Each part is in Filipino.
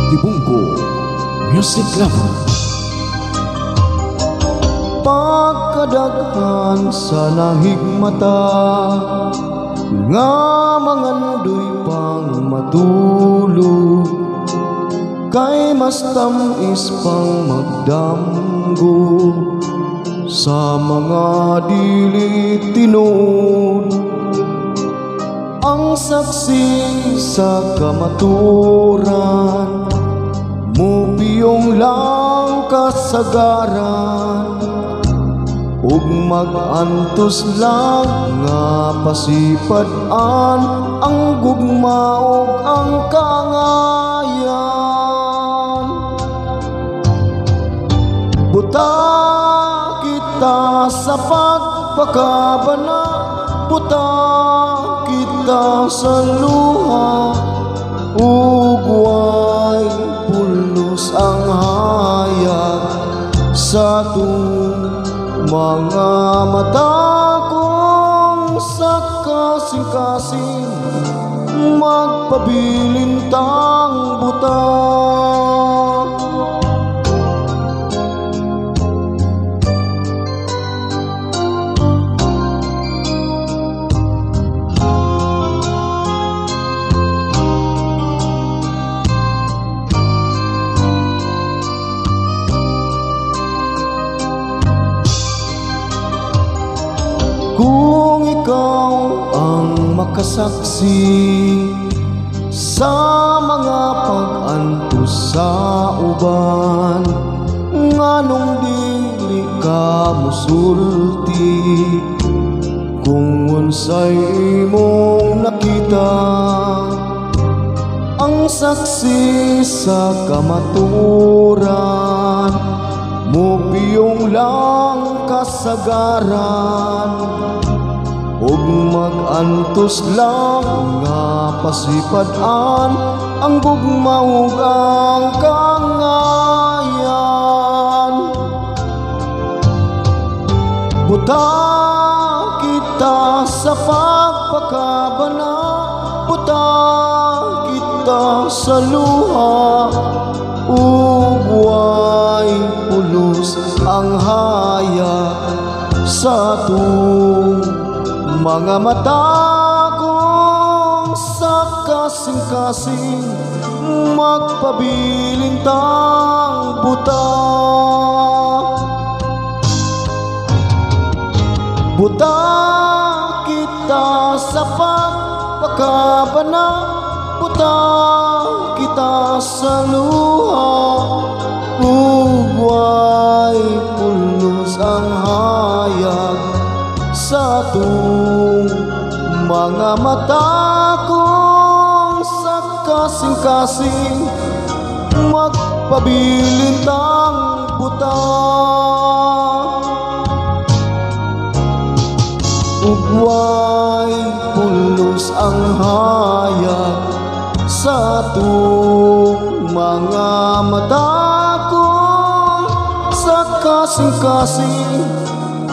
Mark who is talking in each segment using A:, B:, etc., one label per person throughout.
A: Tibungko Music Lover.
B: Pagkadaghan sa lahig mata nga mga nudoy pang matulog, kay mas tamis pang magdamgo sa mga dili tinuod. Ang saksi sa kamaturan, mupiyong lang kasagaran, ug mag-antos lang nga pasipad-an ang gugma ug ang kangayan. Buta kita sa pagpakabana, buta kita sa luha, ug way pulos ang hayag sa mga mata kong sa kasing-kasing magpabilintang buta. Kung ikaw ang makasaksi sa mga pag-antos sa uban, nganong dili ka musulti kung unsay imong nakita. Ang saksi sa kamaturan, mupiyong lang kasagaran, ug mag-antos lang nga pasipad-an ang gugma ug ang kangayan. Buta kita sa pagpakabana, buta kita sa luha, ug way pulos ang hayag sa mga mata kong sa kasing-kasing magpabilintang buta. Buta kita sa pagpakabana, buta kita sa luha, ug way pulos ang hayag sa mga mata kong sa kasing-kasing magpabilintang buta. Ug way pulos ang hayag sa mga mata kong sa kasing-kasing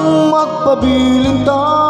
B: magpabilintang